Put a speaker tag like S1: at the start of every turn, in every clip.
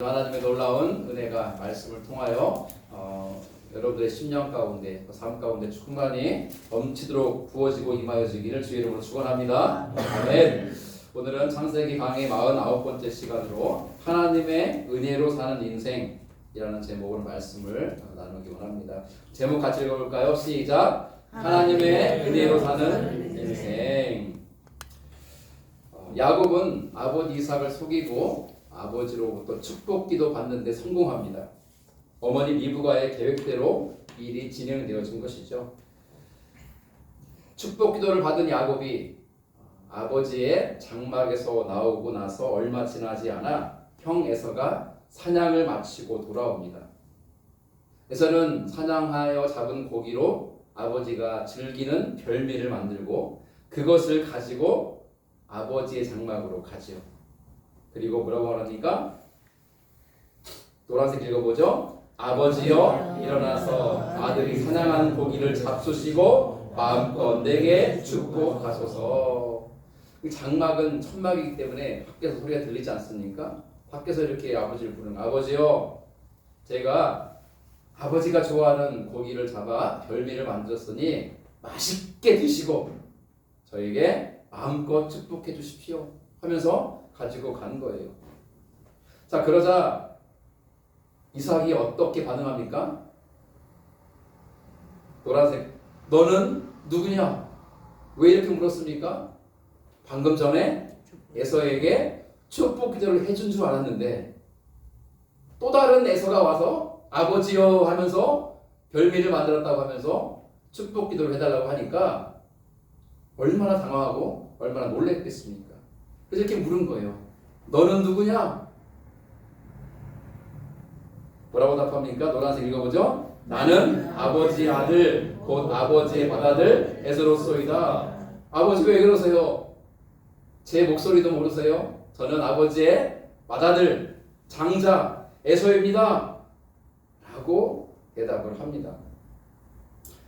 S1: 하나님의 놀라운 은혜가 말씀을 통하여 여러분들의 심령 가운데, 삶 가운데 충만히 넘치도록 부어지고 임하여지기를 주의 이름으로 축원합니다. 아멘. 오늘은 창세기 강의 49번째 시간으로 하나님의 은혜로 사는 인생이라는 제목으로 말씀을 나누기 원합니다. 제목 같이 읽어볼까요? 시작. 하나님의 은혜로 사는 인생. 야곱은 아버지 이삭을 속이고 아버지로부터 축복기도 받는데 성공합니다. 어머니 리브가의 계획대로 일이 진행되어진 것이죠. 축복기도를 받은 야곱이 아버지의 장막에서 나오고 나서 얼마 지나지 않아 형 에서가 사냥을 마치고 돌아옵니다. 에서는 사냥하여 잡은 고기로 아버지가 즐기는 별미를 만들고 그것을 가지고 아버지의 장막으로 가지요. 그리고 뭐라고 말합니까? 노란색 읽어보죠. 아버지여 일어나서 아들이 사냥한 고기를 잡수시고 마음껏 내게 축복하소서. 장막은 천막이기 때문에 밖에서 소리가 들리지 않습니까? 밖에서 이렇게 아버지를 부르는 아버지여, 제가 아버지가 좋아하는 고기를 잡아 별미를 만들었으니 맛있게 드시고 저에게 마음껏 축복해 주십시오 하면서 가지고 간 거예요. 자, 그러자 이삭이 어떻게 반응합니까? 노란색, 너는 누구냐? 왜 이렇게 물었습니까? 방금 전에 에서에게 축복 기도를 해준 줄 알았는데 또 다른 에서가 와서 아버지여 하면서 별미를 만들었다고 하면서 축복 기도를 해달라고 하니까 얼마나 당황하고 얼마나 놀랬겠습니까? 그래서 이렇게 물은 거예요. 너는 누구냐? 뭐라고 답합니까? 노란색 읽어보죠. 나는 아버지의 아들, 곧 아버지의 맏아들 에서로소이다. 아버지 왜 그러세요? 제 목소리도 모르세요? 저는 아버지의 맏아들, 장자 에서입니다 라고 대답을 합니다.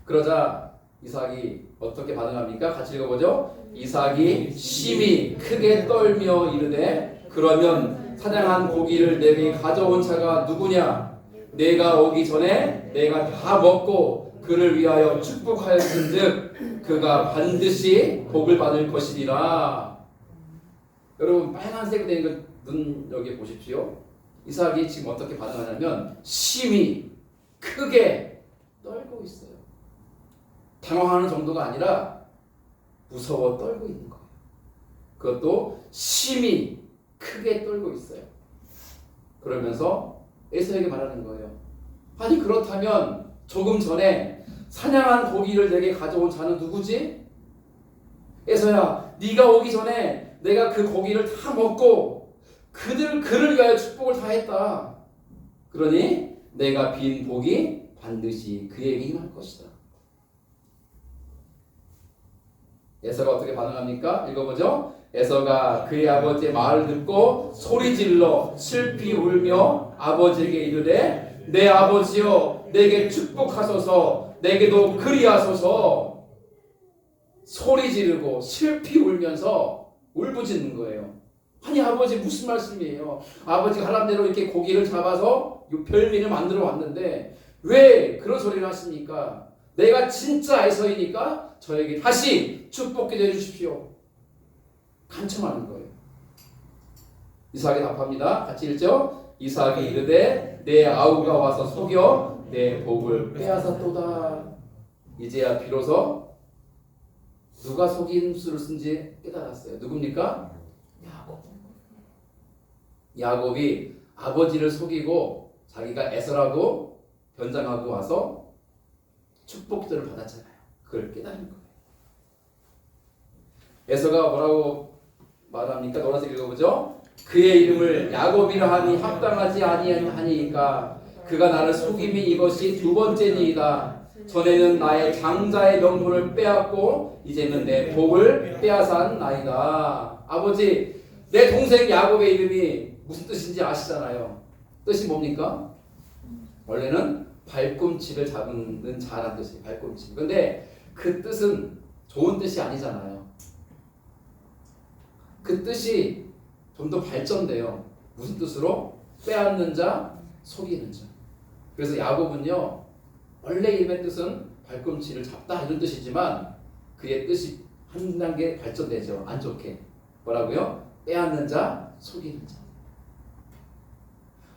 S1: 그러자 이삭이 어떻게 반응합니까? 같이 읽어보죠. 이삭이 심히 크게 떨며 이르되 그러면 사냥한 고기를 내게 가져온 자가 누구냐? 내가 오기 전에 내가 다 먹고 그를 위하여 축복하였은즉 그가 반드시 복을 받을 것이니라. 여러분 빨간색 된 눈 여기 보십시오. 이삭이 지금 어떻게 반응하냐면 심히 크게 떨고 있어요. 당황하는 정도가 아니라 무서워 떨고 있는 거예요. 그것도 심히 크게 떨고 있어요. 그러면서 에서에게 말하는 거예요. 아니 그렇다면 조금 전에 사냥한 고기를 내게 가져온 자는 누구지? 에서야, 네가 오기 전에 내가 그 고기를 다 먹고 그를 위하여 축복을 다 했다. 그러니 내가 빈 복이 반드시 그에게 임할 것이다. 에서가 어떻게 반응합니까? 읽어보죠. 에서가 그의 아버지의 말을 듣고 소리질러 슬피 울며 아버지에게 이르되 내 아버지여 내게 축복하소서 내게도 그리하소서. 소리 지르고 슬피 울면서 울부짖는 거예요. 아니 아버지 무슨 말씀이에요? 아버지가 하란 대로 이렇게 고기를 잡아서 별미를 만들어 왔는데 왜 그런 소리를 하십니까? 내가 진짜 에서이니까 저에게 다시 축복기도 해주십시오. 간청하는 거예요. 이삭이 답합니다. 같이 읽죠. 이삭이 이르되 내 아우가 와서 속여 내 복을 빼앗았도다. 이제야 비로소 누가 속임수를 쓴지 깨달았어요. 누굽니까? 야곱이 아버지를 속이고 자기가 에서라고 변장하고 와서 축복들을 받았잖아요. 그걸 깨달은 거예요. 에서가 뭐라고 말합니까? 노란색 읽어보죠. 그의 이름을 야곱이라 하니 합당하지 아니하니까 그가 나를 속임이 이것이 두 번째니이다. 전에는 나의 장자의 명분을 빼앗고 이제는 내 복을 빼앗은 나이다. 아버지, 내 동생 야곱의 이름이 무슨 뜻인지 아시잖아요. 뜻이 뭡니까? 원래는 발꿈치를 잡는 자라는 뜻이에요. 발꿈치. 근데 그 뜻은 좋은 뜻이 아니잖아요. 그 뜻이 좀 더 발전돼요. 무슨 뜻으로? 빼앗는 자, 속이는 자. 그래서 야곱은요, 원래 이름의 뜻은 발꿈치를 잡다 이런 뜻이지만 그의 뜻이 한 단계 발전되죠. 안 좋게. 뭐라고요? 빼앗는 자, 속이는 자.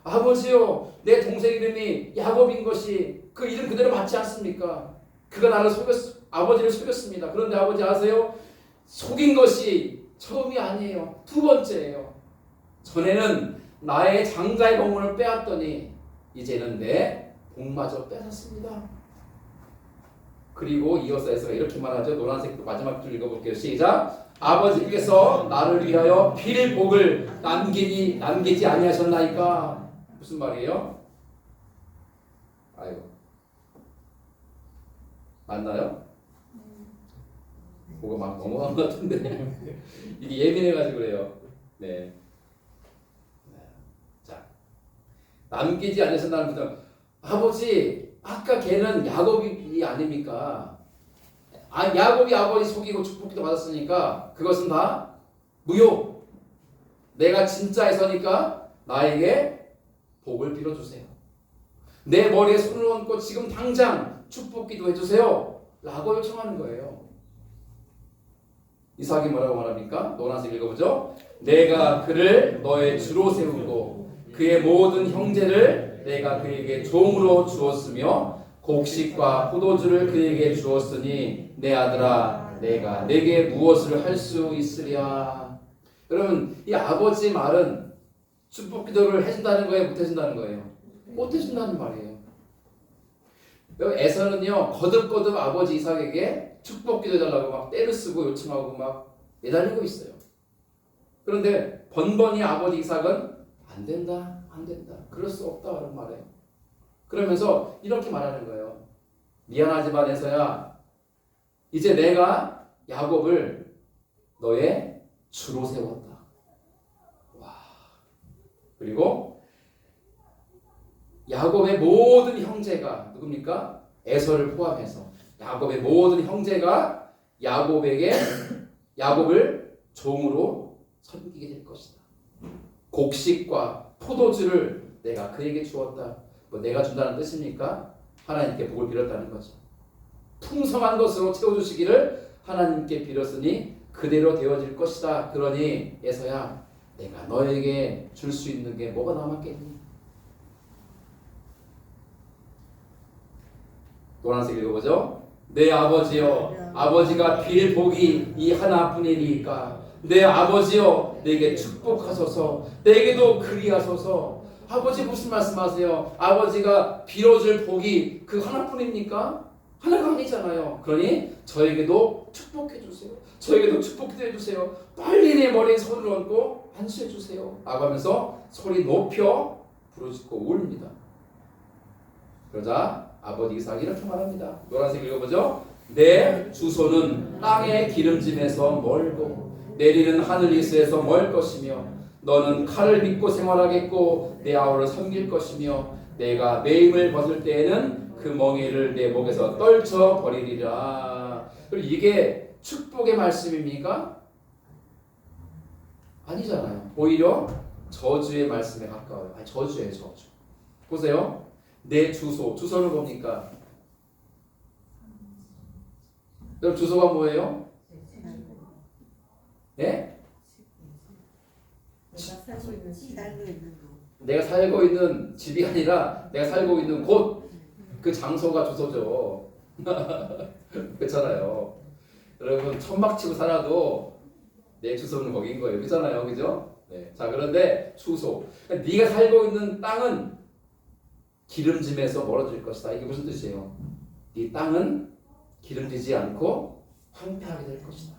S1: 아버지요, 내 동생 이름이 야곱인 것이 그 이름 그대로 맞지 않습니까? 그가 나를 아버지를 속였습니다. 그런데 아버지 아세요? 속인 것이 처음이 아니에요. 두 번째예요. 전에는 나의 장자의 공문을 빼앗더니 이제는 내 복마저 뺏었습니다. 그리고 이어서 에서가 이렇게 말하죠. 노란색 마지막 줄 읽어볼게요. 시작. 아버지께서 나를 위하여 빌 복을 남기지 아니하셨나이까. 무슨 말이에요? 아이고, 맞나요? 그거 막 넘어간 것 같은데 이게 예민해가지고 그래요. 네. 자, 남기지 않으셨다는 거죠. 아버지, 아까 걔는 야곱이 아닙니까? 야곱이 아버지 속이고 축복기도 받았으니까 그것은 다 무효. 내가 진짜에서니까 나에게 복을 빌어주세요. 내 머리에 손을 얹고 지금 당장 축복기도 해주세요. 라고 요청하는 거예요. 이삭이 뭐라고 말합니까? 노란색 읽어보죠. 내가 그를 너의 주로 세우고 그의 모든 형제를 내가 그에게 종으로 주었으며 곡식과 포도주를 그에게 주었으니 내 아들아 내가 내게 무엇을 할 수 있으랴. 여러분, 이 아버지 말은 축복 기도를 해준다는 거예요? 못 해준다는 거예요? 못 해준다는 말이에요. 에서는요 거듭거듭 아버지 이삭에게 축복 기도해달라고 막 때를 쓰고 요청하고 막 매달리고 있어요. 그런데 번번이 아버지 이삭은 안 된다 그럴 수 없다라는 말이에요. 그러면서 이렇게 말하는 거예요. 미안하지만 에서야 이제 내가 야곱을 너의 주로 세웠다. 와. 그리고 야곱의 모든 형제가 누굽니까? 에서를 포함해서 야곱의 모든 형제가 야곱을 종으로 섬기게 될 것이다. 곡식과 포도주를 내가 그에게 주었다. 뭐 내가 준다는 뜻입니까? 하나님께 복을 빌었다는 거죠. 풍성한 것으로 채워주시기를 하나님께 빌었으니 그대로 되어질 것이다. 그러니 에서야 내가 너에게 줄 수 있는 게 뭐가 남았겠니? 노란색 읽어보죠. 내 아버지여, 아버지가 빌 복이 이 하나뿐이니까 내 아버지여 내게 축복하소서. 내게도 그리하소서. 아버지 무슨 말씀하세요? 아버지가 빌어줄 복이 그 하나뿐입니까? 하나가 아니잖아요. 그러니 저에게도 축복해 주세요. 저에게도 축복해 주세요. 빨리 내 머리에 손을 얹고 안수해 주세요. 라고 하면서 소리 높여 부르짖고 울립니다. 그러자 아버지 이삭이 이렇게 말합니다. 노란색 읽어보죠. 내 주소는 땅의 기름짐에서 멀고 내리는 하늘 이스에서 멀 것이며 너는 칼을 믿고 생활하겠고 내 아우를 섬길 것이며 내가 매임을 벗을 때에는 그 멍에를 내 목에서 떨쳐 버리리라. 그리고 이게 축복의 말씀입니까? 아니잖아요. 오히려 저주의 말씀에 가까워요. 아니, 저주예요, 저주. 보세요. 내 주소는 뭡니까? 여러분 주소가 뭐예요? 네? 내가 살고 있는 집이 아니라 내가 살고 있는 곳, 그 장소가 주소죠. 그렇잖아요. 여러분 천막 치고 살아도 내 주소는 거긴 거예요. 그렇잖아요. 그죠? 네. 자, 그런데 주소. 네가 살고 있는 땅은 기름짐에서 멀어질 것이다. 이게 무슨 뜻이에요? 네 땅은 기름지지 않고 황폐하게 될 것이다.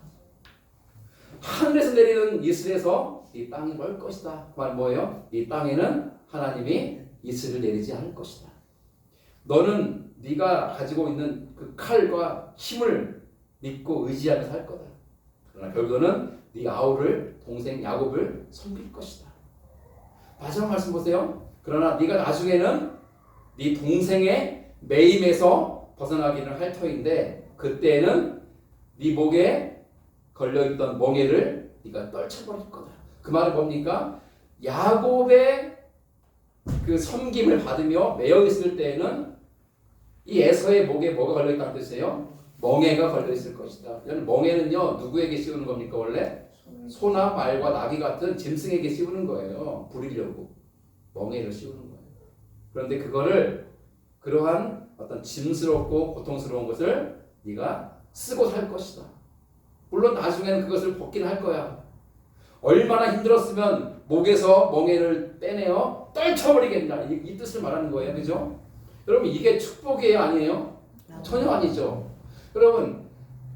S1: 하늘에서 내리는 이슬에서 네 땅이 멀 것이다. 그 말 뭐예요? 네 땅에는 하나님이 이슬을 내리지 않을 것이다. 너는 네가 가지고 있는 그 칼과 힘을 믿고 의지하면서 할 거다. 그러나 결국은 네 아우를 동생 야곱을 섬길 것이다. 마지막 말씀 보세요. 그러나 네가 나중에는 네 동생의 매임에서 벗어나기는 할 터인데 그때는 네 목에 걸려있던 멍에를 네가 떨쳐버릴 거다. 그 말은 뭡니까? 야곱의 그 섬김을 받으며 매여 있을 때에는 이 에서의 목에 뭐가 걸려 있다는 뜻이에요? 멍에가 걸려 있을 것이다. 멍에는요 누구에게 씌우는 겁니까 원래? 소나 말과 나귀 같은 짐승에게 씌우는 거예요. 부리려고 멍에를 씌우는 거예요. 그런데 그거를 그러한 어떤 짐스럽고 고통스러운 것을 네가 쓰고 살 것이다. 물론 나중에는 그것을 벗긴 할 거야. 얼마나 힘들었으면 목에서 멍에를 떼내어 떨쳐버리겠다. 이 뜻을 말하는 거예요. 그죠? 여러분 이게 축복이에요? 아니에요? 전혀 아니죠. 여러분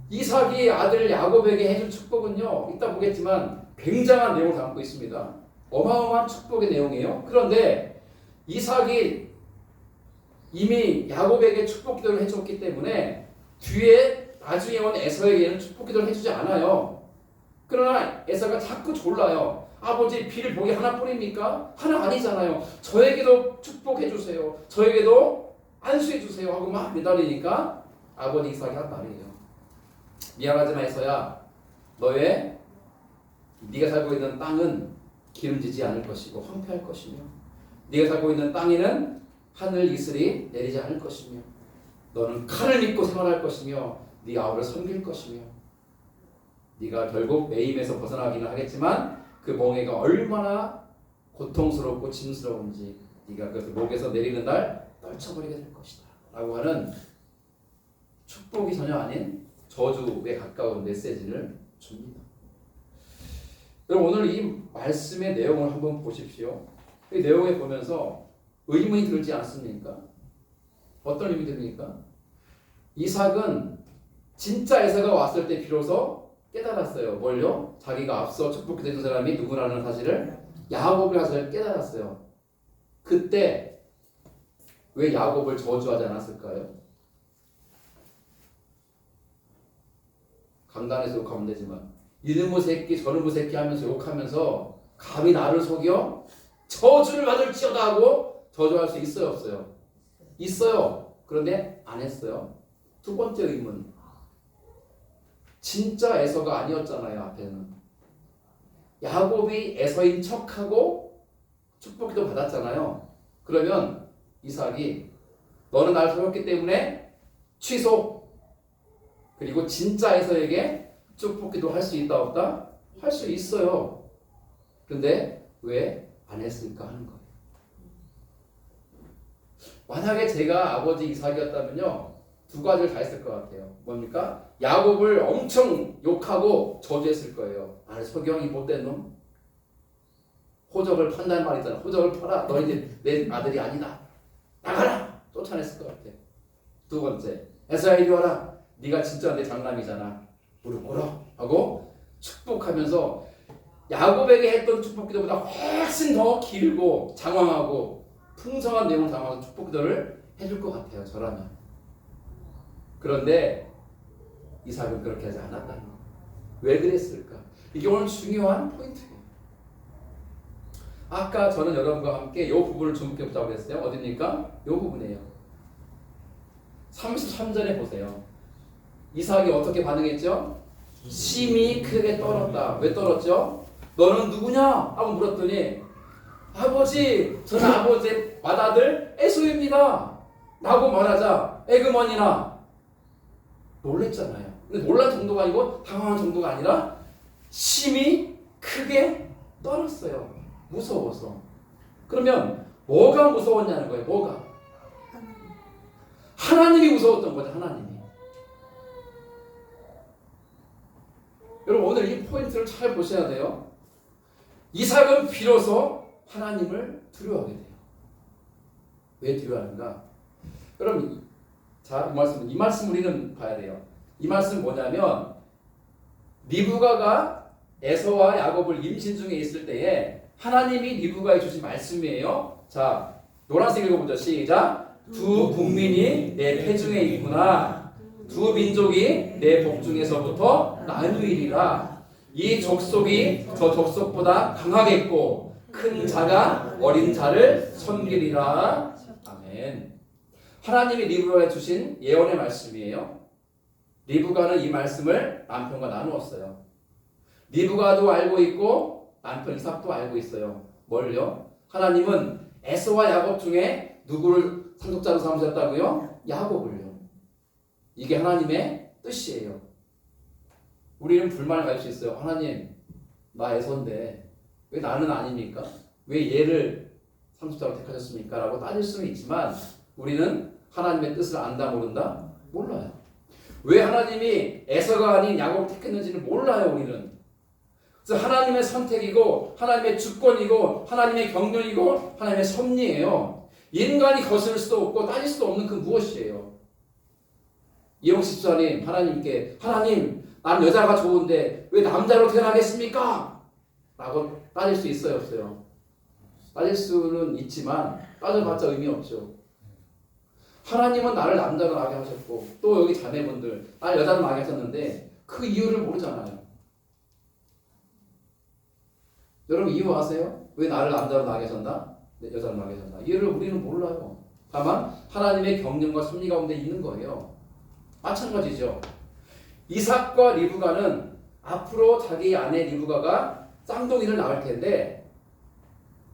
S1: 이삭이 아들 야곱에게 해준 축복은요. 이따 보겠지만 굉장한 내용을 담고 있습니다. 어마어마한 축복의 내용이에요. 그런데 이삭이 이미 야곱에게 축복 기도를 해줬기 때문에 뒤에 나중에 온 에서에게는 축복 기도를 해주지 않아요. 그러나 에서가 자꾸 졸라요. 아버지 빌 복이 하나뿐입니까? 하나 아니잖아요. 저에게도 축복해 주세요. 저에게도 안수해 주세요 하고 막 매달리니까 아버지 이삭이 한 말이에요. 미안하지만 에서야, 너의 네가 살고 있는 땅은 기름지지 않을 것이고 황폐할 것이며 네가 살고 있는 땅에는 하늘 이슬이 내리지 않을 것이며 너는 칼을 믿고 생활할 것이며 네 아우를 섬길 것이며 네가 결국 매임에서 벗어나기는 하겠지만 그 멍에가 얼마나 고통스럽고 짐스러운지 네가 그 목에서 내리는 날 떨쳐버리게 될 것이다 라고 하는 축복이 전혀 아닌 저주에 가까운 메시지를 줍니다. 여러분 오늘 이 말씀의 내용을 한번 보십시오. 이 내용에 보면서 의문이 들지 않습니까? 어떤 의문이 듭니까? 이삭은 진짜 에서가 왔을 때 비로소 깨달았어요. 뭘요? 자기가 앞서 축복해준 사람이 누구라는 사실을 야곱이라는 사실을 깨달았어요. 그때 왜 야곱을 저주하지 않았을까요? 강단에서 욕하면 되지만 이놈의 새끼 저놈의 새끼 하면서 욕하면서 감히 나를 속여 저주를 받을지어다 하고 저주할 수 있어요 없어요? 있어요. 그런데 안 했어요. 두 번째 의문, 진짜 에서가 아니었잖아요. 앞에는 야곱이 에서인 척하고 축복기도 받았잖아요. 그러면 이삭이 너는 나를 속였기 때문에 취소, 그리고 진짜 에서에게 축복기도 할 수 있다 없다? 할 수 있어요. 그런데 왜 안 했을까 하는 거예요. 만약에 제가 아버지 이삭이었다면요 두 가지를 다 했을 것 같아요. 뭡니까? 야곱을 엄청 욕하고 저주했을 거예요. 아, 석영이 못된 놈. 호적을 판다는 말 있잖아. 호적을 팔아. 너 이제 내 아들이 아니다. 나가라. 쫓아냈을 것 같아. 두 번째, 에서야 이리 와라. 네가 진짜 내 장남이잖아. 무릎 꿇어 하고 축복하면서 야곱에게 했던 축복 기도보다 훨씬 더 길고 장황하고 풍성한 내용을 담아서 축복 기도를 해줄 것 같아요. 저라면. 그런데 이삭은 그렇게 하지 않았다는 거예요. 왜 그랬을까? 이게 오늘 중요한 포인트예요. 아까 저는 여러분과 함께 이 부분을 주목해 보자고 했어요. 어디입니까? 이 부분이에요. 33절에 보세요. 이삭이 어떻게 반응했죠? 심히 크게 떨었다. 왜 떨었죠? 너는 누구냐? 하고 물었더니 아버지, 저는 아버지의 맏아들 에서입니다 라고 말하자 에그머니나 놀랬잖아요. 근데 놀란 정도가 아니고 당황한 정도가 아니라 심히 크게 떨었어요. 무서워서. 그러면 뭐가 무서웠냐는 거예요. 뭐가? 하나님이 무서웠던 거죠. 하나님이. 여러분 오늘 이 포인트를 잘 보셔야 돼요. 이삭은 비로소 하나님을 두려워하게 돼요. 왜 두려워하는가? 여러분 자, 이 말씀 우리는 봐야 돼요. 이 말씀 뭐냐면 리브가가 에서와 야곱을 임신 중에 있을 때에 하나님이 리브가에 주신 말씀이에요. 자, 노란색 읽어보죠. 시작. 두 국민이 내 패중에 있구나. 두 민족이 내 복중에서부터 나누이리라. 이 족속이 저 족속보다 강하겠고 큰 자가 어린 자를 섬기리라. 아멘. 하나님이 리브가에 주신 예언의 말씀이에요. 리브가는 이 말씀을 남편과 나누었어요. 리브가도 알고 있고 남편 이삭도 알고 있어요. 뭘요? 하나님은 에서와 야곱 중에 누구를 상속자로 삼으셨다고요? 야곱을요. 이게 하나님의 뜻이에요. 우리는 불만을 가질 수 있어요. 하나님, 나 에서인데 왜 나는 아닙니까? 왜 얘를 상속자로 택하셨습니까? 라고 따질 수는 있지만 우리는 하나님의 뜻을 안다 모른다? 몰라요. 왜 하나님이 에서가 아닌 야곱을 택했는지는 몰라요. 우리는. 그래서 하나님의 선택이고 하나님의 주권이고 하나님의 경륜이고 하나님의 섭리예요. 인간이 거스를 수도 없고 따질 수도 없는 그 무엇이에요. 이용식 집사님 하나님께 하나님 난 여자가 좋은데 왜 남자로 태어나겠습니까? 라고 따질 수 있어요 없어요? 따질 수는 있지만 따져봤자 의미 없죠. 하나님은 나를 남자로 나게 하셨고 또 여기 자매분들 나를 여자로 나게 하셨는데 그 이유를 모르잖아요. 여러분 이유 아세요? 왜 나를 남자로 나게 하셨나? 여자로 나게 하셨나? 이유를 우리는 몰라요. 다만 하나님의 경륜과 섭리 가운데 있는 거예요. 마찬가지죠. 이삭과 리브가는 앞으로 자기 아내 리브가가 쌍둥이를 낳을 텐데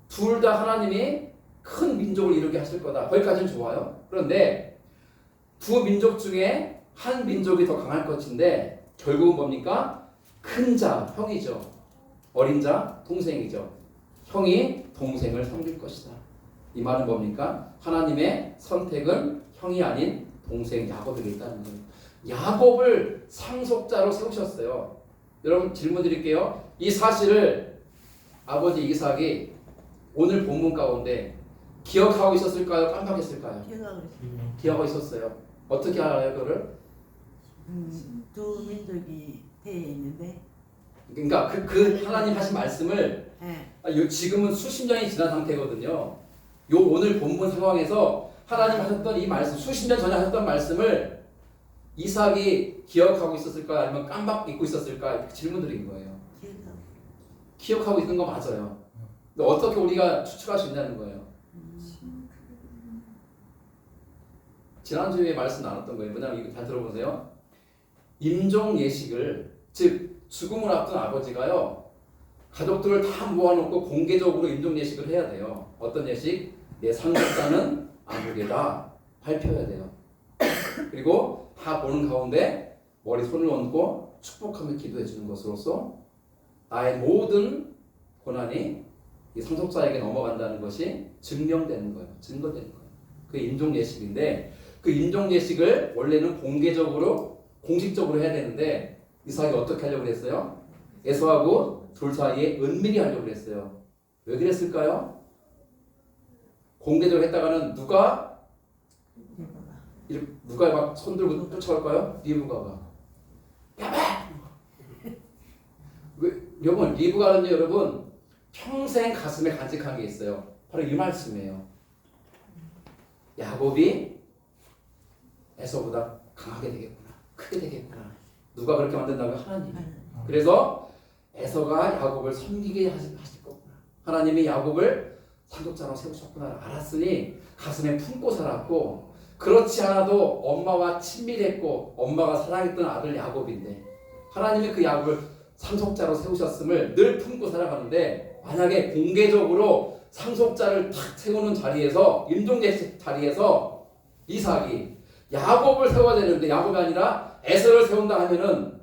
S1: 둘 다 하나님이 큰 민족을 이루게 하실 거다. 거기까지는 좋아요. 그런데 두 민족 중에 한 민족이 더 강할 것인데 결국은 뭡니까? 큰 자, 형이죠. 어린 자, 동생이죠. 형이 동생을 섬길 것이다. 이 말은 뭡니까? 하나님의 선택은 형이 아닌 동생 야곱에게 있다는 거예요. 야곱을 상속자로 세우셨어요. 여러분 질문 드릴게요. 이 사실을 아버지 이삭이 오늘 본문 가운데 기억하고 있었을까요? 깜빡했을까요? 기억하고 있었어요. 어떻게 알아요, 그거를?
S2: 두 민족이 배에 있는데.
S1: 그러니까 그 하나님 하신 말씀을
S2: 네.
S1: 지금은 수십 년이 지난 상태거든요. 요 오늘 본문 상황에서 하나님 하셨던 이 말씀, 수십 년 전에 하셨던 말씀을 이삭이 기억하고 있었을까 아니면 깜빡 잊고 있었을까 이렇게 질문 드린 거예요. 기억하고 있는 거 맞아요. 근데 어떻게 우리가 추측할 수 있냐는 거예요. 지난주에 말씀 나눴던 거예요. 뭐냐면 이거 잘 들어보세요. 임종 예식을, 즉 죽음을 앞둔 아버지가요, 가족들을 다 모아놓고 공개적으로 임종 예식을 해야 돼요. 어떤 예식? 내 상속자는 아무개다 발표해야 돼요. 그리고 다 보는 가운데 머리 손을 얹고 축복하며 기도해 주는 것으로서 나의 모든 고난이 이 상속자에게 넘어간다는 것이 증명되는 거예요. 증거되는 거예요. 그 임종 예식인데 그 임종 예식을 원래는 공개적으로 공식적으로 해야 되는데 이삭이 어떻게 하려고 그랬어요? 에서하고 둘 사이에 은밀히 하려고 그랬어요. 왜 그랬을까요? 공개적으로 했다가는 누가 막 손들고 쫓아올까요? 리브가가. 야봐! 여러분 리브가는요, 여러분 평생 가슴에 간직한 게 있어요. 바로 이 말씀이에요. 야곱이 에서보다 강하게 되겠구나, 크게 되겠구나. 누가 그렇게 만든다고요? 하나님. 그래서 에서가 야곱을 섬기게 하실 거구나. 하나님이 야곱을 상속자로 세우셨구나 알았으니 가슴에 품고 살았고, 그렇지 않아도 엄마와 친밀했고 엄마가 사랑했던 아들 야곱인데 하나님이 그 야곱을 상속자로 세우셨음을 늘 품고 살아가는데, 만약에 공개적으로 상속자를 탁 세우는 자리에서, 임종제식 자리에서 이삭이 야곱을 세워야 되는데 야곱이 아니라 에서를 세운다 하면은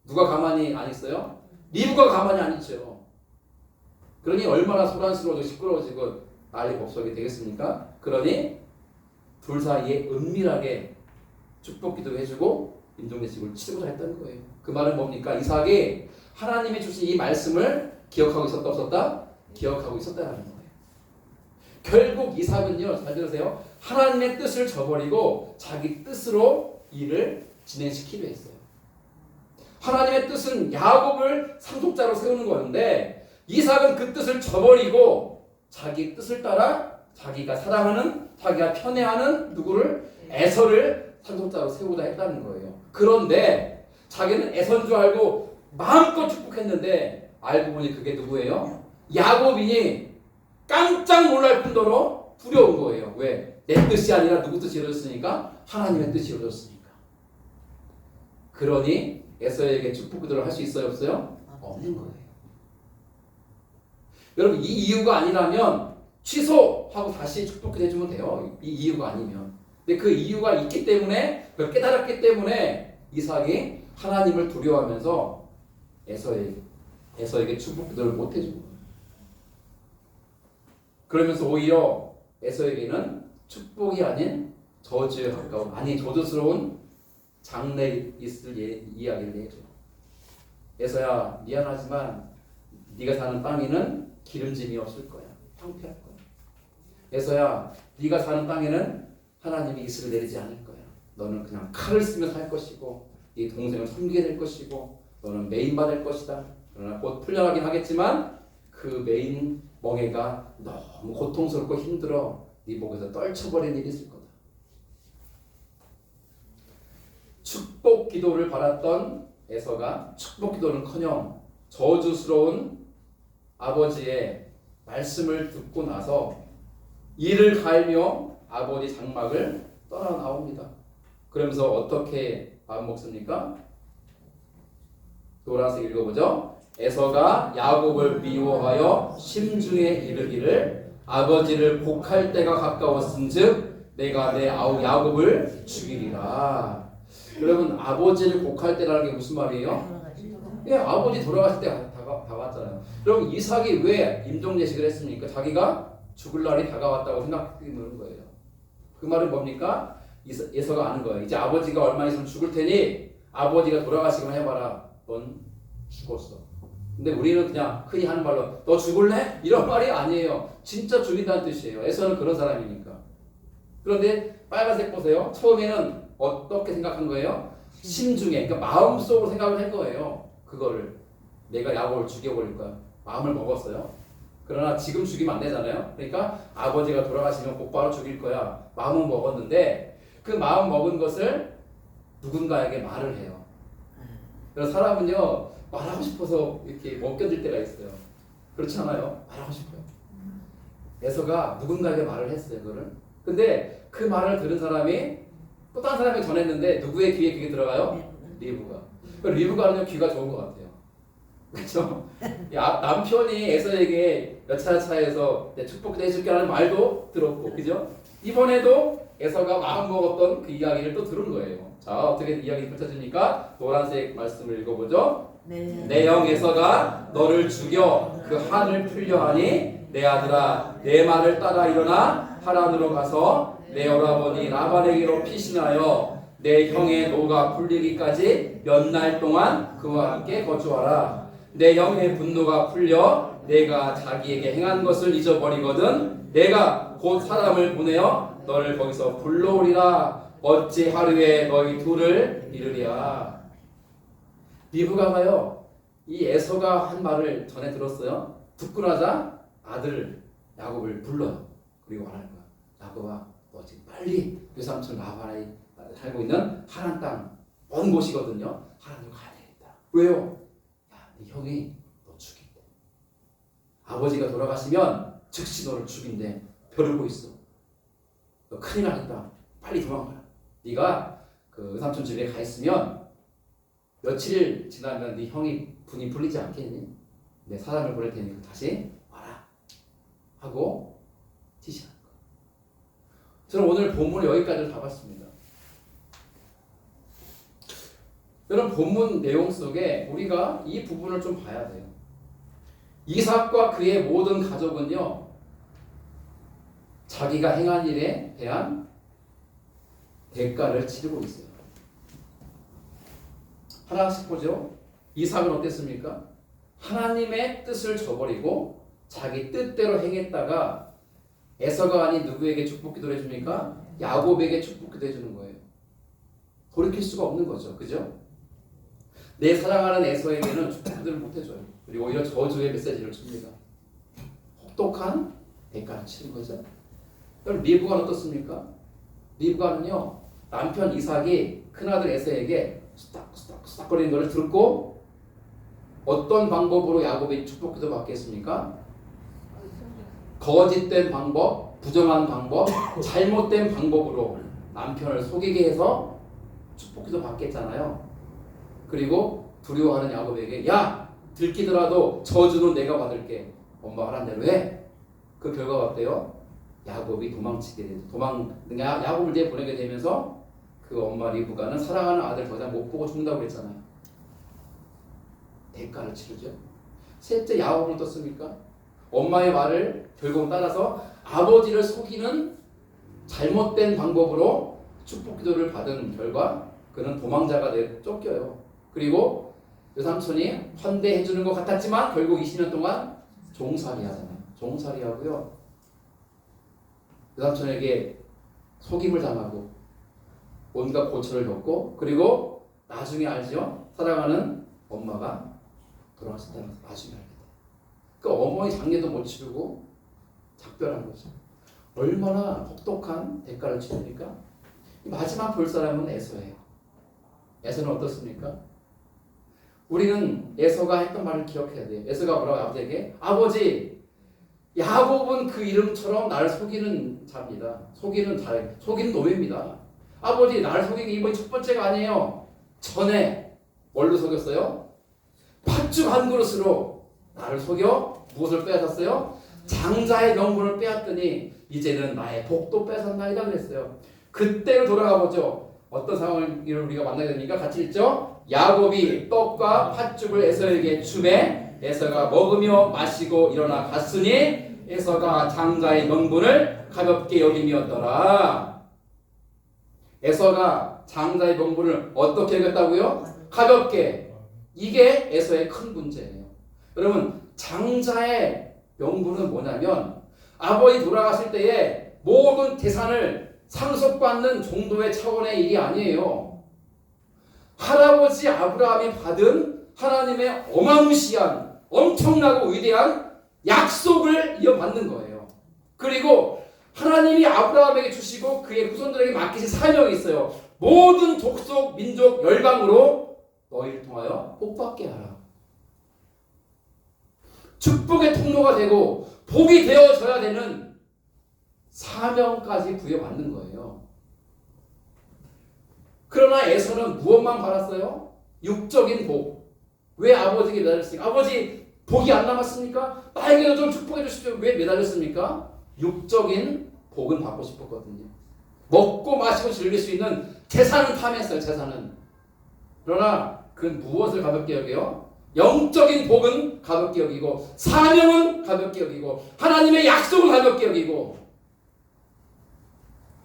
S1: 누가 가만히 안 있어요? 리브가 가만히 안 있죠. 그러니 얼마나 소란스러워지고 시끄러워지고 난리 법석이 되겠습니까? 그러니 둘 사이에 은밀하게 축복기도 해주고 임종제식을 치르고자 했다는 거예요. 그 말은 뭡니까? 이삭이 하나님이 주신 이 말씀을 기억하고 있었다 없었다? 기억하고 있었다는 거예요. 결국 이삭은요, 잘 들으세요, 하나님의 뜻을 저버리고 자기 뜻으로 일을 진행시키려 했어요. 하나님의 뜻은 야곱을 상속자로 세우는 거였는데 이삭은 그 뜻을 저버리고 자기 뜻을 따라 자기가 사랑하는, 자기가 편애하는 누구를? 에서를 상속자로 세우다 했다는 거예요. 그런데 자기는 에서인 줄 알고 마음껏 축복했는데 알고 보니 그게 누구예요? 야곱이니 깜짝 놀랄 뿐더러 두려운 거예요. 왜? 내 뜻이 아니라 누구 뜻이 이루어졌으니까? 하나님의 뜻이 이루어졌으니까. 그러니 에서에게 축복 기도를 할 수 있어요? 없어요? 없는 거예요. 여러분 이 이유가 아니라면 취소하고 다시 축복기도 해주면 돼요. 이 이유가 아니면. 근데 그 이유가 있기 때문에 그걸 깨달았기 때문에 이삭이 하나님을 두려워하면서 에서에게 축복기도를 못 해준 거예요. 그러면서 오히려 에서에게는 축복이 아닌 저주에 가까운 아니 저주스러운 장래 있을 이야기를 해줘. 에서야 미안하지만 네가 사는 땅에는 기름짐이 없을 거야. 황폐할 거야. 에서야 네가 사는 땅에는 하나님이 이슬을 내리지 않을 거야. 너는 그냥 칼을 쓰며 살 것이고 네 동생을 섬기게 될 것이고 너는 매인받을 것이다. 그러나 곧 풀려나긴 하겠지만 그 매인 멍에가 너무 고통스럽고 힘들어 네 목에서 떨쳐버린 일이 있을 거다. 축복 기도를 받았던 에서가 축복 기도는커녕 저주스러운 아버지의 말씀을 듣고 나서 이를 갈며 아버지 장막을 떠나 나옵니다. 그러면서 어떻게 마음 먹습니까? 노란색 읽어보죠. 에서가 야곱을 미워하여 심중에 이르기를 아버지를 곡할 때가 가까웠은즉 내가 내 아우 야곱을 죽이리라. 여러분 아버지를 곡할 때라는 게 무슨 말이에요? 예, 아버지 돌아가실 때가 다가왔잖아요. 여러분 이삭이 왜 임종 예식을 했습니까? 자기가 죽을 날이 다가왔다고 생각하는 거예요. 그 말은 뭡니까? 에서가 아는 거예요. 이제 아버지가 얼마 있으면 죽을 테니 아버지가 돌아가시기만 해봐라. 넌 죽었어. 근데 우리는 그냥 흔히 하는 말로 너 죽을래? 이런 말이 아니에요. 진짜 죽인다는 뜻이에요. 에서는 그런 사람이니까. 그런데 빨간색 보세요. 처음에는 어떻게 생각한 거예요? 심중에, 그러니까 마음속으로 생각을 한 거예요. 그거를 내가 야곱을 죽여버릴 거야. 마음을 먹었어요. 그러나 지금 죽이면 안 되잖아요. 그러니까 아버지가 돌아가시면 곧바로 죽일 거야. 마음은 먹었는데 그 마음 먹은 것을 누군가에게 말을 해요. 그래서 사람은요 말하고 싶어서 이렇게 못 견딜 때가 있어요. 그렇지 않아요? 말하고 싶어요. 에서가 누군가에게 말을 했어요. 그거를. 근데 그 말을 들은 사람이 또 다른 사람이 전했는데 누구의 귀에 그게 들어가요? 리브가. 리브가는 귀가 좋은 것 같아요. 그렇죠? 남편이 에서에게 여차여차해서 축복도 해줄게 하는 말도 들었고, 그죠? 이번에도 에서가 마음 먹었던 그 이야기를 또 들은 거예요. 자, 어떻게 이야기 펼쳐지니까 노란색 말씀을 읽어보죠. 내 형 에서가 너를 죽여 그 한을 풀려 하니 내 아들아 내 말을 따라 일어나 하란으로 가서 내 오라버니 라반에게로 피신하여 내 형의 노가 풀리기까지 몇 날 동안 그와 함께 거주하라. 내 형의 분노가 풀려 내가 자기에게 행한 것을 잊어버리거든 내가 곧 사람을 보내어 너를 거기서 불러오리라. 어찌 하루에 너희 둘을 이르랴. 리브가가요 이 에서가 한 말을 전에 들었어요. 듣고 나자 아들 야곱을 불러요. 그리고 말하는 거야. 야곱아 너 지금 빨리 외삼촌 라반에 살고 있는 하란 땅 먼 곳이거든요. 하란으로 가야 되겠다. 왜요? 야, 네 형이 너 죽인대. 아버지가 돌아가시면 즉시 너를 죽인대. 벼르고 있어. 너 큰일 나겠다. 빨리 도망가라. 네가 그 외삼촌 집에 가 있으면 며칠 지나면 네 형이 분이 풀리지 않겠니? 내 사람을 보낼 테니까 다시 와라 하고 지시하는 거예요. 저는 오늘 본문을 여기까지 다 봤습니다. 여러분 본문 내용 속에 우리가 이 부분을 좀 봐야 돼요. 이삭과 그의 모든 가족은요 자기가 행한 일에 대한 대가를 치르고 있어요. 하나씩 보죠. 이삭은 어땠습니까? 하나님의 뜻을 저버리고 자기 뜻대로 행했다가 에서가 아닌 누구에게 축복 기도를 해줍니까? 야곱에게 축복 기도 해주는 거예요. 돌이킬 수가 없는 거죠. 그죠? 내 사랑하는 에서에게는 축복 기도를 못 해줘요. 그리고 오히려 저주의 메시지를 줍니다. 혹독한 대가를 치는 거죠. 그럼 리브가는 어떻습니까? 리브가는요 남편 이삭이 큰아들 에서에게 수닥거리는 것을 듣고 어떤 방법으로 야곱이 축복기도 받겠습니까? 거짓된 방법, 부정한 방법, 잘못된 방법으로 남편을 속이게 해서 축복기도 받겠잖아요. 그리고 두려워하는 야곱에게 야! 들키더라도 저주는 내가 받을게. 엄마 하란 대로 해. 그 결과가 어때요? 야곱이 도망치게 돼요. 야곱을 이제 보내게 되면서 그 엄마 리브가는 사랑하는 아들 더 이상 못 보고 죽는다고 그랬잖아요. 대가를 치르죠. 셋째 야곱은 어떻습니까? 엄마의 말을 결국 따라서 아버지를 속이는 잘못된 방법으로 축복 기도를 받은 결과 그는 도망자가 돼 쫓겨요. 그리고 외삼촌이 환대해 주는 것 같았지만 결국 20년 동안 종살이 하잖아요. 종살이 하고요. 외삼촌에게 속임을 당하고 온갖 고초를 겪고 그리고 나중에 알죠? 사랑하는 엄마가 돌아가셨다는 것을 나중에 알게 돼요. 그 어머니 장례도 못 치르고 작별한 거죠. 얼마나 혹독한 대가를 치릅니까? 마지막 볼 사람은 에서예요. 에서는 어떻습니까? 우리는 에서가 했던 말을 기억해야 돼요. 에서가 뭐라고 아버지에게? 아버지, 야곱은 그 이름처럼 나를 속이는 자입니다. 속이는 노예입니다. 아버지, 나를 속이는 게 이번이 첫 번째가 아니에요. 전에 뭘로 속였어요? 팥죽 한 그릇으로 나를 속여 무엇을 빼앗았어요? 장자의 명분을 빼앗더니 이제는 나의 복도 뺏었나이다 그랬어요. 그때로 돌아가 보죠. 어떤 상황을 우리가 만나게 됩니까? 같이 읽죠. 야곱이 떡과 팥죽을 에서에게 주매 에서가 먹으며 마시고 일어나 갔으니 에서가 장자의 명분을 가볍게 여김이었더라. 에서가 장자의 명분을 어떻게 여겼다고요? 가볍게. 이게 에서의 큰 문제예요. 여러분, 장자의 명분은 뭐냐면 아버지 돌아가실 때에 모든 재산을 상속받는 정도의 차원의 일이 아니에요. 할아버지 아브라함이 받은 하나님의 어마무시한 엄청나고 위대한 약속을 이어받는 거예요. 그리고 하나님이 아브라함에게 주시고 그의 후손들에게 맡기신 사명이 있어요. 모든 족속, 민족, 열방으로 너희를 통하여 복받게 하라. 축복의 통로가 되고 복이 되어져야 되는 사명까지 부여받는 거예요. 그러나 에서는 무엇만 받았어요? 육적인 복. 왜 아버지에게 매달렸습니까? 아버지 복이 안 남았습니까? 나에게도 좀 축복해 주십시오. 왜 매달렸습니까? 육적인 복은 받고 싶었거든요. 먹고 마시고 즐길 수 있는 재산은 탐했어요. 재산은. 그러나 그건 무엇을 가볍게 여겨요? 영적인 복은 가볍게 여기고 사명은 가볍게 여기고 하나님의 약속을 가볍게 여기고.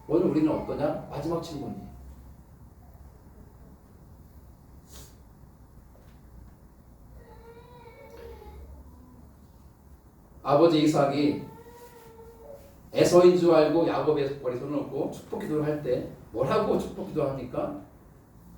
S1: 오늘 우리는 어떠냐? 마지막 질문이에요. 아버지 이삭이 에서인 줄 알고 야곱의 머리 손을 얹고 축복 기도를 할 때 뭐라고 축복 기도합니까?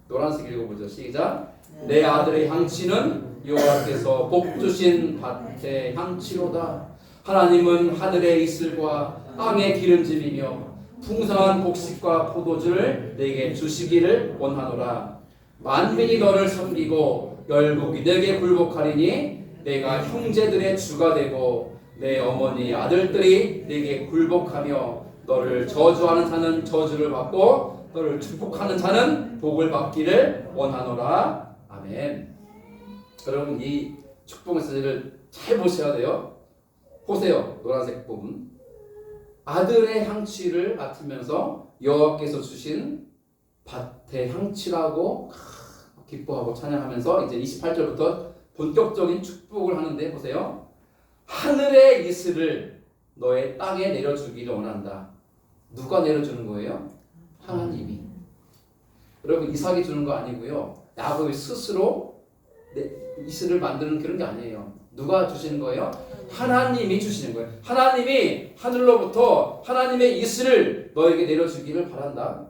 S1: 노란색 읽어보죠. 시작. 내 아들의 향치는 여호와께서 복 주신 밭의 향치로다. 하나님은 하늘의 이슬과 땅의 기름짐이며 풍성한 곡식과 포도주를 내게 주시기를 원하노라. 만민이 너를 섬기고 열국이 내게 굴복하리니 내가 형제들의 주가 되고 내 어머니 아들들이 내게 굴복하며 너를 저주하는 자는 저주를 받고 너를 축복하는 자는 복을 받기를 원하노라. 아멘. 여러분, 이 축복 메시지를 잘 보셔야 돼요. 보세요. 노란색 부분. 아들의 향취를 맡으면서 여호와께서 주신 밭의 향취라고 기뻐하고 찬양하면서 이제 28절부터 본격적인 축복을 하는데 보세요. 하늘의 이슬을 너의 땅에 내려주기를 원한다. 누가 내려주는 거예요? 하나님이. 여러분, 이삭이 주는 거 아니고요. 야곱이 스스로 이슬을 만드는 그런 게 아니에요. 누가 주시는 거예요? 하나님이 주시는 거예요. 하나님이 하늘로부터 하나님의 이슬을 너에게 내려주기를 바란다.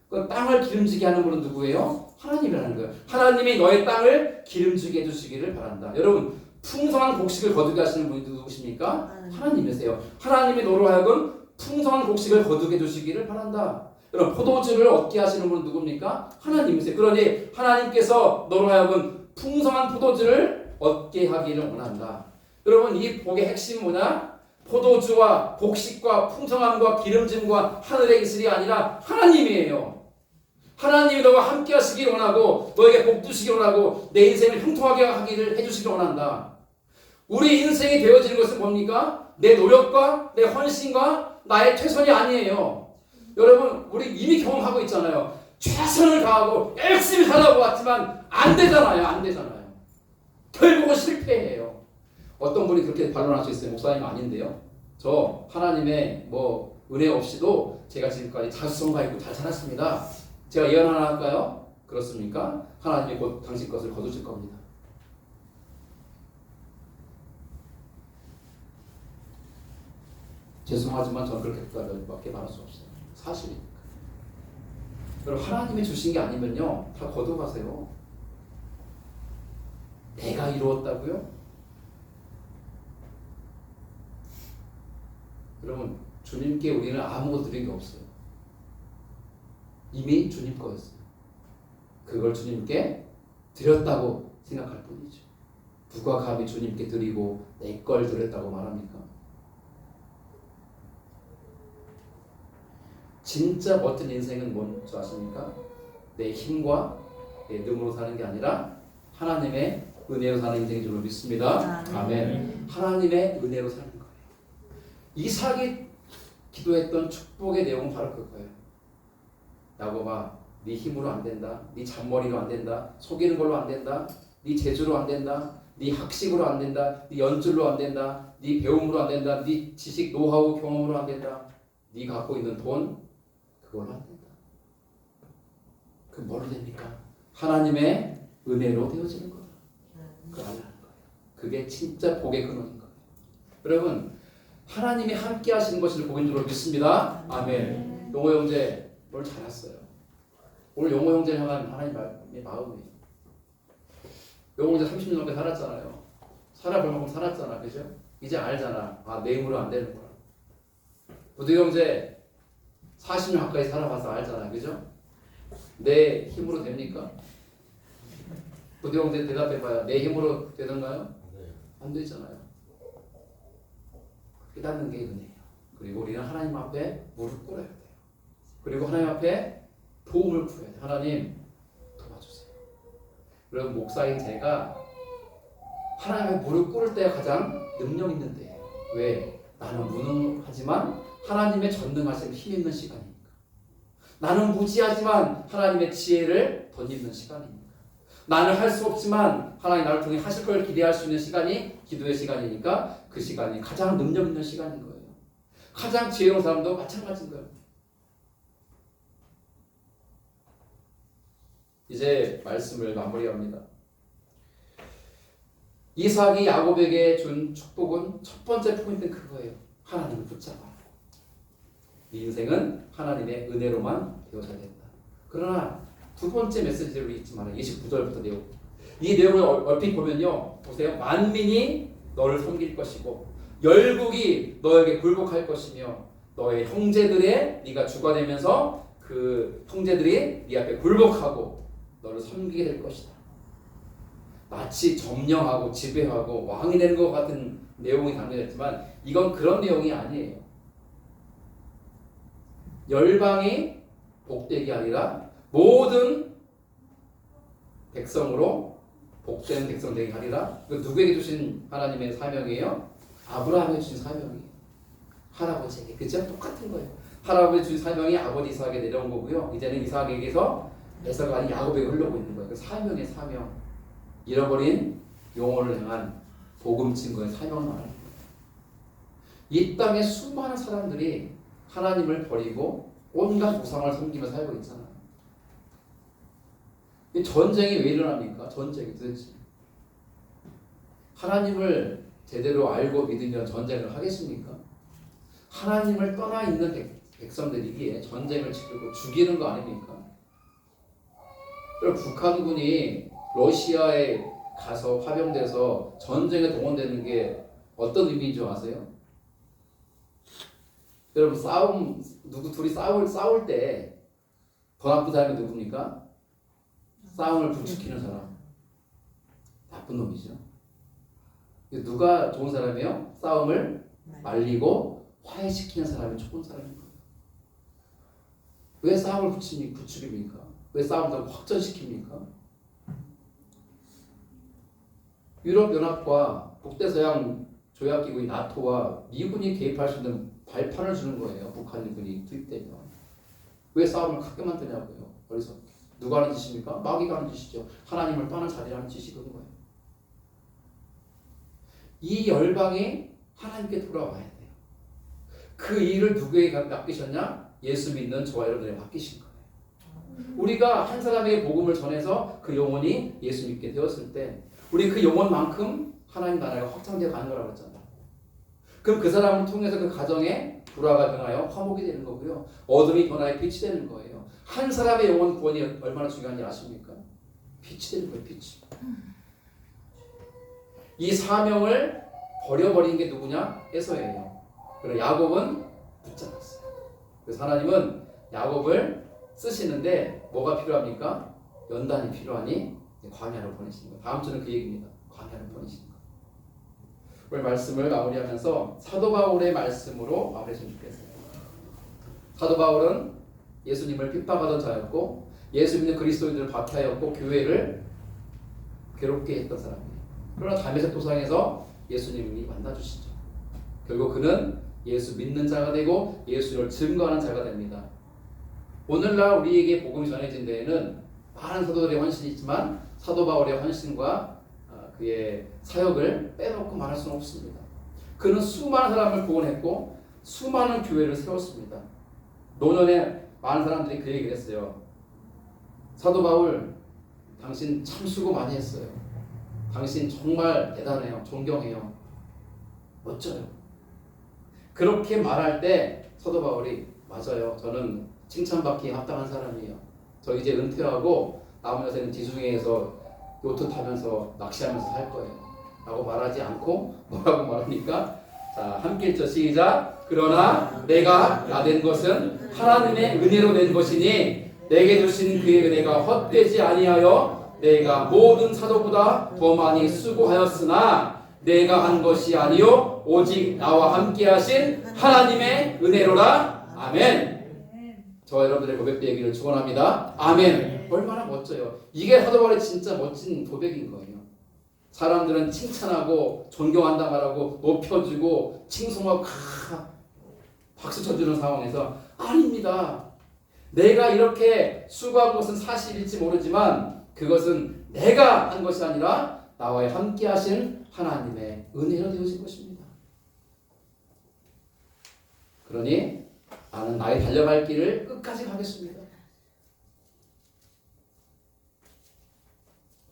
S1: 그 땅을 기름지게 하는 분은 누구예요? 하나님이라는 거예요. 하나님이 너의 땅을 기름지게 해주시기를 바란다. 여러분, 풍성한 곡식을 거두게 하시는 분이 누구십니까? 하나님이세요. 하나님이 너로 하여금 풍성한 곡식을 거두게 해주시기를 바란다. 여러분, 포도주를 얻게 하시는 분은 누굽니까? 하나님이세요. 그러니 하나님께서 너로 하여금 풍성한 포도주를 얻게 하기를 원한다. 여러분, 이 복의 핵심 뭐냐? 포도주와 곡식과 풍성함과 기름짐과 하늘의 이슬이 아니라 하나님이에요. 하나님이 너와 함께 하시기를 원하고 너에게 복 주시기를 원하고 내 인생을 형통하게 하기를 해주시기를 원한다. 우리 인생이 되어지는 것은 뭡니까? 내 노력과 내 헌신과 나의 최선이 아니에요. 여러분 우리 이미 경험하고 있잖아요. 최선을 다하고 열심히 살아보고 왔지만 안 되잖아요. 안 되잖아요. 결국은 실패해요. 어떤 분이 그렇게 반론할 수 있어요. 목사님 아닌데요. 저 하나님의 뭐 은혜 없이도 제가 지금까지 자수성가 있고 잘 살았습니다. 제가 예언 하나 할까요? 그렇습니까? 하나님이 곧 당신 것을 거두실 겁니다. 죄송하지만 저는 그렇게밖에 말할 수 없어요. 사실이니까. 여러분 하나님이 주신 게 아니면요 다 거둬가세요. 내가 이루었다고요? 여러분 주님께 우리는 아무것도 드린 게 없어요. 이미 주님 거였어요. 그걸 주님께 드렸다고 생각할 뿐이죠. 누가 감히 주님께 드리고 내 걸 드렸다고 말합니까? 진짜 멋진 인생은 뭔지 아십니까? 내 힘과 내 능으로 사는 게 아니라 하나님의 은혜로 사는 인생인 줄 믿습니다. 아멘. 하나님의 은혜로 사는 거예요. 이삭이 기도했던 축복의 내용은 바로 그거예요. 야곱아, 네 힘으로 안 된다. 네 잔머리로 안 된다. 속이는 걸로 안 된다. 네 재주로 안 된다. 네 학식으로 안 된다. 네 연줄로 안 된다. 네 배움으로 안 된다. 네 지식, 노하우, 경험으로 안 된다. 네 갖고 있는 돈 그걸로 안 된다. 그 뭘로 됩니까? 하나님의 은혜로 되어지는 거다. 그걸 알라는 거예요. 그게 진짜 복의 근원인 거예요. 여러분 하나님이 함께 하시는 것을 복인 줄로 믿습니다. 아멘. 용호 형제 오늘 잘 왔어요. 오늘 용호 형제를 향한 하나님의 마음이에요. 용호 형제 30년 넘게 살았잖아요. 살아볼 만큼 살았잖아. 그죠? 이제 알잖아. 아, 내 힘으로 안 되는 거야. 부두 형제 40년 가까이 살아봐서 알잖아. 그죠? 내 힘으로 됩니까? 부두 형제 대답해봐요. 내 힘으로 되던가요? 안 되잖아요. 깨닫는 게 은혜예요. 그리고 우리는 하나님 앞에 무릎 꿇어야 돼요. 그리고 하나님 앞에 도움을 구해야 돼요. 하나님 도와주세요. 여러분 목사인 제가 하나님 앞에 무릎 꿇을 때가 가장 능력 있는 때예요. 왜? 나는 무능하지만 하나님의 전능하심 힘 있는 시간이니까. 나는 무지하지만 하나님의 지혜를 덧입는 시간이니까. 나는 할 수 없지만 하나님 나를 통해 하실 걸 기대할 수 있는 시간이 기도의 시간이니까 그 시간이 가장 능력 있는 시간인 거예요. 가장 지혜로운 사람도 마찬가지인 거예요. 이제 말씀을 마무리합니다. 이삭이 야곱에게 준 축복은 첫 번째 포인트는 그거예요. 하나님을 붙잡아. 이 인생은 하나님의 은혜로만 되어져야 된다. 그러나 두 번째 메시지를 우리 잊지 말아요. 29절부터 내용. 이 내용을 얼핏 보면요. 보세요. 만민이 너를 섬길 것이고 열국이 너에게 굴복할 것이며 너의 형제들의 네가 주가 되면서 그 형제들이 네 앞에 굴복하고 너를 섬기게 될 것이다. 마치 점령하고 지배하고 왕이 되는 것 같은 내용이 담겨졌지만 이건 그런 내용이 아니에요. 열방이 복되게 하리라. 모든 백성으로 복된 백성 되게 하리라. 이거 누구에게 주신 하나님의 사명이에요? 아브라함에게 주신 사명이에요. 할아버지에게. 그죠? 똑같은 거예요. 할아버지 주신 사명이 아버지 이삭에게 내려온 거고요. 이제는 이삭에게서 에서가 아닌 야곱에게 흘러오고 있는 거예요. 그 사명의 사명. 잃어버린 영혼을 향한 복음 증거의 사명을 말합니다. 이 땅에 수많은 사람들이 하나님을 버리고 온갖 우상을 섬기며 살고 있잖아요. 이 전쟁이 왜 일어납니까? 전쟁이 도대체. 하나님을 제대로 알고 믿으면 전쟁을 하겠습니까? 하나님을 떠나 있는 백성들이기에 전쟁을 치르고 죽이는 거 아닙니까? 그리고 북한군이 러시아에 가서 파병돼서 전쟁에 동원되는 게 어떤 의미인 줄 아세요? 여러분 둘이 싸울 때 더 나쁜 사람이 누굽니까? 싸움을 부추기는 사람. 나쁜 놈이죠. 누가 좋은 사람이에요? 싸움을 말리고 화해시키는 사람이 좋은 사람인 거예요. 왜 싸움을 부추깁니까? 왜 싸움을 확전시킵니까? 유럽연합과 북대서양 조약기구인 나토와 미군이 개입할 수 있는 발판을 주는 거예요. 북한군이 투입되면. 왜 싸움을 크게 만드냐고요. 그래서 누가 하는 짓입니까? 마귀가 하는 짓이죠. 하나님을 떠난 자들이 하는 짓이거든요. 이 열방이 하나님께 돌아와야 돼요. 그 일을 누구에게 맡기셨냐? 예수 믿는 저와 여러분에게 맡기신 거예요. 우리가 한 사람에게 복음을 전해서 그 영혼이 예수 믿게 되었을 때 우리 그 영혼만큼 하나님 나라가 확장되어 가는 거라고 했잖아요. 그럼 그 사람을 통해서 그 가정에 불화가 변하여 화목이 되는 거고요. 어둠이 변하여 빛이 되는 거예요. 한 사람의 영혼 구원이 얼마나 중요한지 아십니까? 빛이 되는 거예요. 빛이. 이 사명을 버려버린 게 누구냐? 에서예요. 그래서 야곱은 붙잡았어요. 그래서 하나님은 야곱을 쓰시는데 뭐가 필요합니까? 연단이 필요하니 광야로 보내시는 거예요. 다음 주는 그 얘기입니다. 광야로 보내시는 거예요. 오늘 말씀을 마무리하면서 사도 바울의 말씀으로 마무리했으면 좋겠어요. 사도 바울은 예수님을 핍박하던 자였고 예수 믿는 그리스도인들을 박해하였고 교회를 괴롭게 했던 사람이에요. 그러나 담에색 도상에서 예수님이 만나주시죠. 결국 그는 예수 믿는 자가 되고 예수를 증거하는 자가 됩니다. 오늘날 우리에게 복음이 전해진 데에는 많은 사도들의 헌신이 있지만 사도 바울의 헌신과 그의 사역을 빼놓고 말할 수는 없습니다. 그는 수많은 사람을 구원했고 수많은 교회를 세웠습니다. 노년에 많은 사람들이 그 얘기를 했어요. 사도 바울, 당신 참 수고 많이 했어요. 당신 정말 대단해요. 존경해요. 멋져요. 그렇게 말할 때 사도 바울이 맞아요. 저는 칭찬받기에 합당한 사람이에요. 저 이제 은퇴하고 남은 여생은 지중해에서 요트 타면서 낚시하면서 살 거예요. 라고 말하지 않고 뭐라고 말합니까? 자, 함께 읽죠. 시작. 그러나 내가 나된 것은 하나님의 은혜로 된 것이니 내게 주신 그의 은혜가 헛되지 아니하여 내가 모든 사도보다 더 많이 수고하였으나 내가 한 것이 아니요 오직 나와 함께 하신 하나님의 은혜로라. 아멘. 저와 여러분들의 고백되기를 축원합니다. 아멘. 얼마나 멋져요. 이게 사도 바울의 진짜 멋진 고백인 거예요. 사람들은 칭찬하고 존경한다 말하고 높여주고 칭송하고 박수 쳐주는 상황에서 아닙니다. 내가 이렇게 수고한 것은 사실일지 모르지만 그것은 내가 한 것이 아니라 나와 함께 하신 하나님의 은혜로 되어진 것입니다. 그러니 나는 나의 달려갈 길을 끝까지 가겠습니다.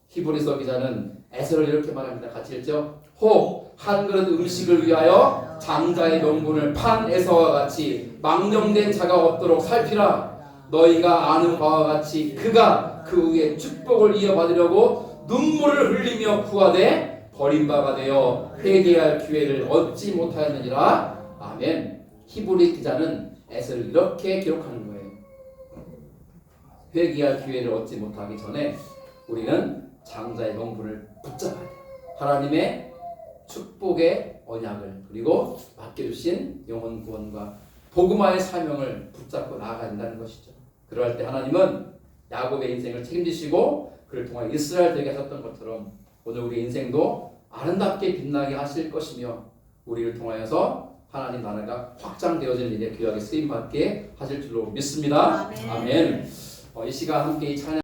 S1: 히브리서 기자는 에서를 이렇게 말합니다. 같이 읽죠. 혹 한 그릇 음식을 위하여 장자의 명분을 판 에서와 같이 망령된 자가 없도록 살피라. 너희가 아는 바와 같이 그가 그 후에 축복을 이어받으려고 눈물을 흘리며 구하되 버림바가 되어 회개할 기회를 얻지 못하였느니라. 아멘. 히브리 기자는 에서를 이렇게 기록하는 거예요. 회개할 기회를 얻지 못하기 전에 우리는 장자의 명분을 붙잡아야 돼요. 하나님의 축복의 언약을 그리고 맡겨주신 영혼 구원과 복음화의 사명을 붙잡고 나아가야 한다는 것이죠. 그럴 때 하나님은 야곱의 인생을 책임지시고 그를 통해 이스라엘 되게 하셨던 것처럼 오늘 우리 인생도 아름답게 빛나게 하실 것이며 우리를 통하여서 하나님 나라가 확장되어지는 일에 귀하게 쓰임받게 하실 줄로 믿습니다. 아멘. 이 시간 함께 이 찬양